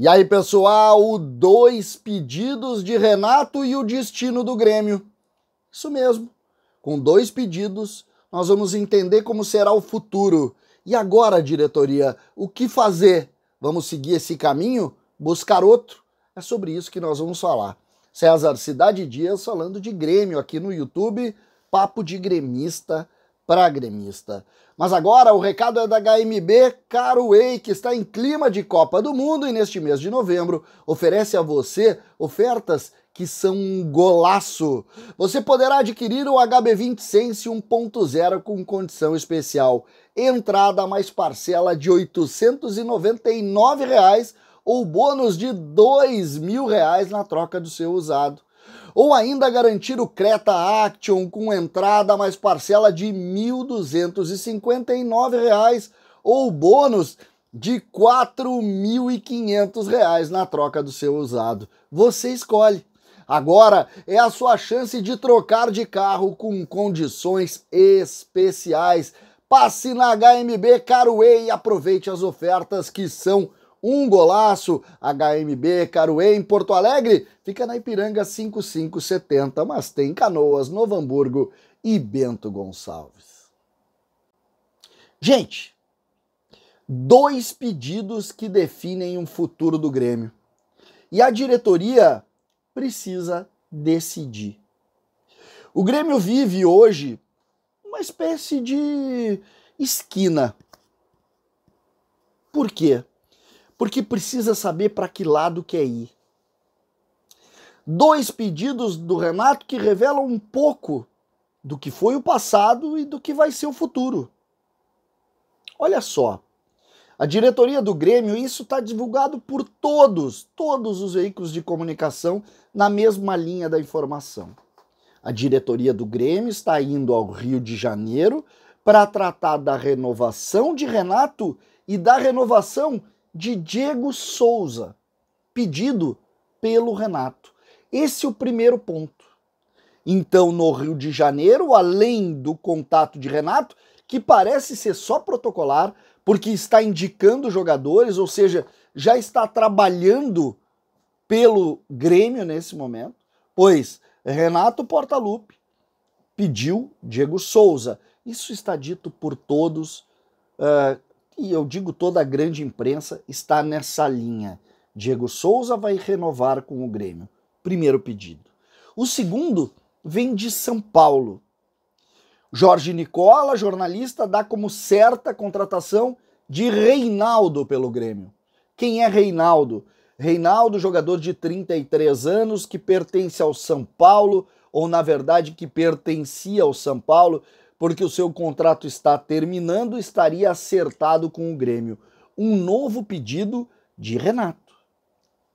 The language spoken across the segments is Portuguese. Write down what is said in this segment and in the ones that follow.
E aí, pessoal, 2 pedidos de Renato e o destino do Grêmio. Isso mesmo, com 2 pedidos, nós vamos entender como será o futuro. E agora, diretoria, o que fazer? Vamos seguir esse caminho? Buscar outro? É sobre isso que nós vamos falar. César Cidade Dias falando de Grêmio aqui no YouTube, papo de gremista para gremista. Mas agora o recado é da HMB Caraway, que está em clima de Copa do Mundo e neste mês de novembro oferece a você ofertas que são um golaço. Você poderá adquirir o HB20 Sense 1.0 com condição especial. Entrada mais parcela de R$ 899 ou bônus de R$ 2.000 na troca do seu usado. Ou ainda garantir o Creta Action com entrada mais parcela de R$ 1.259 ou bônus de R$ 4.500 na troca do seu usado. Você escolhe. Agora é a sua chance de trocar de carro com condições especiais. Passe na HMB Caraway e aproveite as ofertas que são um golaço. HMB Caraway em Porto Alegre fica na Ipiranga 5570, mas tem Canoas, Novo Hamburgo e Bento Gonçalves. Gente, 2 pedidos que definem um futuro do Grêmio. E a diretoria precisa decidir. O Grêmio vive hoje uma espécie de esquina. Por quê? Porque precisa saber para que lado quer ir. 2 pedidos do Renato que revelam um pouco do que foi o passado e do que vai ser o futuro. Olha só, a diretoria do Grêmio, isso está divulgado por todos os veículos de comunicação na mesma linha da informação. A diretoria do Grêmio está indo ao Rio de Janeiro para tratar da renovação de Renato e da renovação de Diego Souza, pedido pelo Renato. Esse é o primeiro ponto. Então, no Rio de Janeiro, além do contato de Renato, que parece ser só protocolar, porque está indicando jogadores, ou seja, já está trabalhando pelo Grêmio nesse momento, pois Renato Portaluppi pediu Diego Souza. Isso está dito por todos, e eu digo toda a grande imprensa está nessa linha. Diego Souza vai renovar com o Grêmio. Primeiro pedido. O segundo vem de São Paulo. Jorge Nicola, jornalista, dá como certa a contratação de Reinaldo pelo Grêmio. Quem é Reinaldo? Reinaldo, jogador de 33 anos que pertence ao São Paulo, ou na verdade que pertencia ao São Paulo, porque o seu contrato está terminando, estaria acertado com o Grêmio. Um novo pedido de Renato.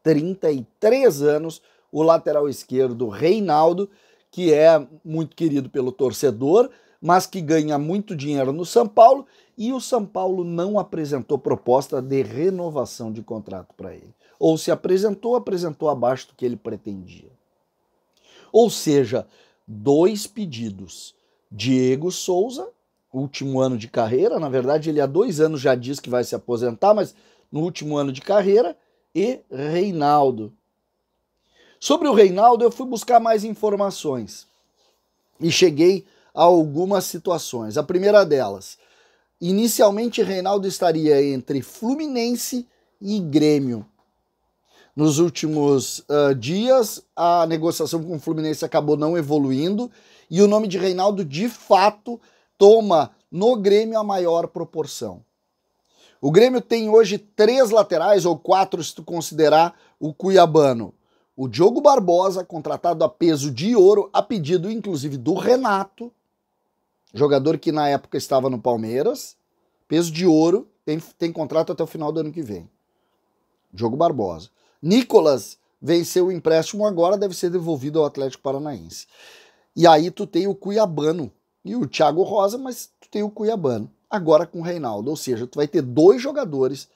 33 anos, o lateral esquerdo Reinaldo, que é muito querido pelo torcedor, mas que ganha muito dinheiro no São Paulo, e o São Paulo não apresentou proposta de renovação de contrato para ele. Ou se apresentou, apresentou abaixo do que ele pretendia. Ou seja, 2 pedidos. Diego Souza, último ano de carreira, na verdade ele há 2 anos já diz que vai se aposentar, mas no último ano de carreira, e Reinaldo. Sobre o Reinaldo eu fui buscar mais informações e cheguei a algumas situações. A primeira delas, inicialmente Reinaldo estaria entre Fluminense e Grêmio. Nos últimos dias, a negociação com o Fluminense acabou não evoluindo e o nome de Reinaldo, de fato, toma no Grêmio a maior proporção. O Grêmio tem hoje 3 laterais, ou 4 se tu considerar o cuiabano. O Diogo Barbosa, contratado a peso de ouro, a pedido inclusive do Renato, jogador que na época estava no Palmeiras, peso de ouro, tem contrato até o final do ano que vem. Diogo Barbosa. Nicolas venceu o empréstimo agora, deve ser devolvido ao Atlético Paranaense. E aí tu tem o cuiabano e o Thiago Rosa, mas tu tem o cuiabano. Agora com o Reinaldo, ou seja, tu vai ter 2 jogadores,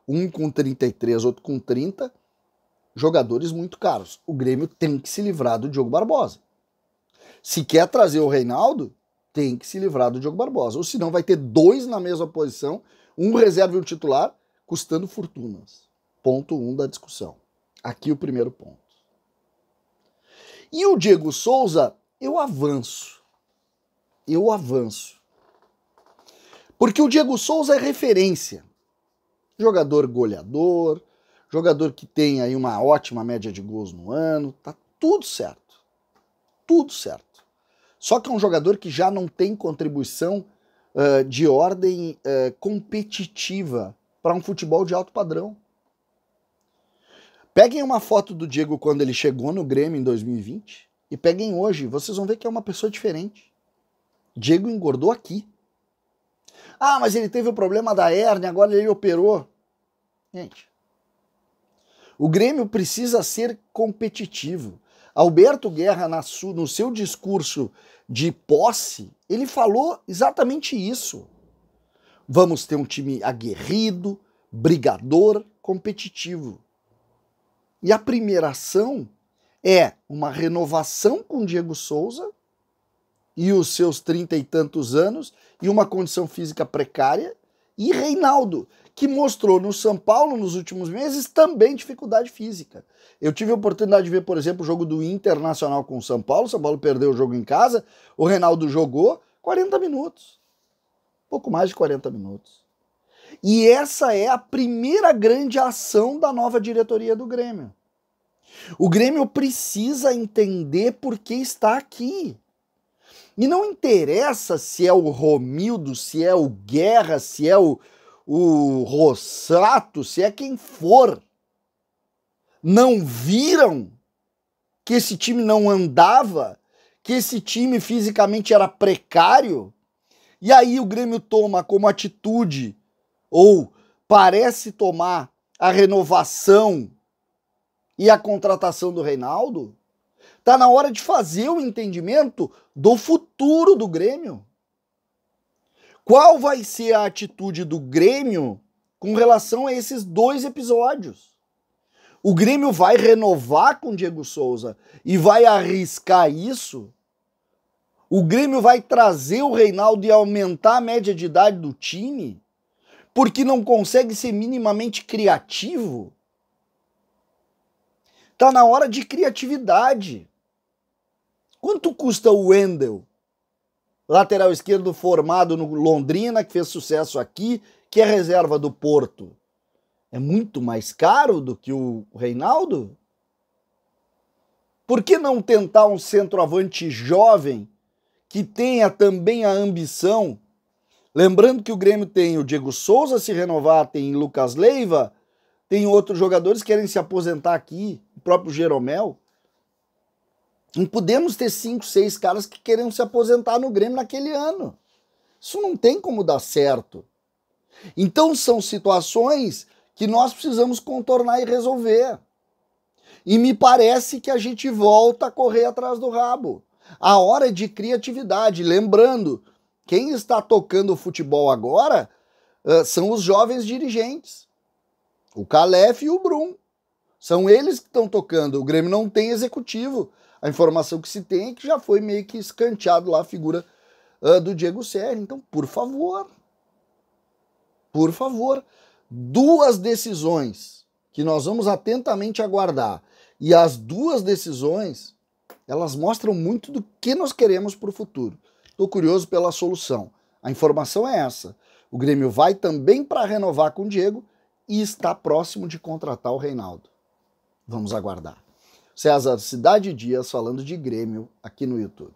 um com 33, outro com 30, jogadores muito caros. O Grêmio tem que se livrar do Diogo Barbosa. Se quer trazer o Reinaldo, tem que se livrar do Diogo Barbosa. Ou senão vai ter 2 na mesma posição, um reserva e um titular, custando fortunas. Ponto 1 da discussão. Aqui o primeiro ponto. E o Diego Souza, eu avanço. Porque o Diego Souza é referência. Jogador goleador, jogador que tem aí uma ótima média de gols no ano, tá tudo certo. Tudo certo. Só que é um jogador que já não tem contribuição de ordem competitiva para um futebol de alto padrão. Peguem uma foto do Diego quando ele chegou no Grêmio em 2020 e peguem hoje, vocês vão ver que é uma pessoa diferente. Diego engordou aqui. Ah, mas ele teve o problema da hérnia, agora ele operou. Gente, o Grêmio precisa ser competitivo. Alberto Guerra, no seu discurso de posse, ele falou exatamente isso. Vamos ter um time aguerrido, brigador, competitivo. E a primeira ação é uma renovação com Diego Souza e os seus 30 e tantos anos e uma condição física precária, e Reinaldo, que mostrou no São Paulo nos últimos meses também dificuldade física. Eu tive a oportunidade de ver, por exemplo, o jogo do Internacional com o São Paulo perdeu o jogo em casa, o Reinaldo jogou 40 minutos, pouco mais de 40 minutos. E essa é a primeira grande ação da nova diretoria do Grêmio. O Grêmio precisa entender por que está aqui. E não interessa se é o Romildo, se é o Guerra, se é o Rossato, se é quem for. Não viram que esse time não andava, que esse time fisicamente era precário? E aí o Grêmio toma como atitude, ou parece tomar, a renovação e a contratação do Reinaldo? Tá na hora de fazer o entendimento do futuro do Grêmio. Qual vai ser a atitude do Grêmio com relação a esses dois episódios? O Grêmio vai renovar com o Diego Souza e vai arriscar isso? O Grêmio vai trazer o Reinaldo e aumentar a média de idade do time? Porque não consegue ser minimamente criativo? Tá na hora de criatividade. Quanto custa o Wendel? Lateral esquerdo formado no Londrina, que fez sucesso aqui, que é reserva do Porto. É muito mais caro do que o Reinaldo? Por que não tentar um centroavante jovem que tenha também a ambição? Lembrando que o Grêmio tem o Diego Souza se renovar, tem Lucas Leiva, tem outros jogadores que querem se aposentar aqui, o próprio Jeromel. Não podemos ter 5, 6 caras que querem se aposentar no Grêmio naquele ano. Isso não tem como dar certo. Então são situações que nós precisamos contornar e resolver. E me parece que a gente volta a correr atrás do rabo. A hora é de criatividade. Lembrando, quem está tocando o futebol agora são os jovens dirigentes. O Calef e o Brum. São eles que estão tocando. O Grêmio não tem executivo. A informação que se tem é que já foi meio que escanteado lá a figura do Diego Serra. Então, por favor, duas decisões que nós vamos atentamente aguardar. E as duas decisões, elas mostram muito do que nós queremos para o futuro. Estou curioso pela solução. A informação é essa. O Grêmio vai também para renovar com o Diego e está próximo de contratar o Reinaldo. Vamos aguardar. César Cidade Dias falando de Grêmio aqui no YouTube.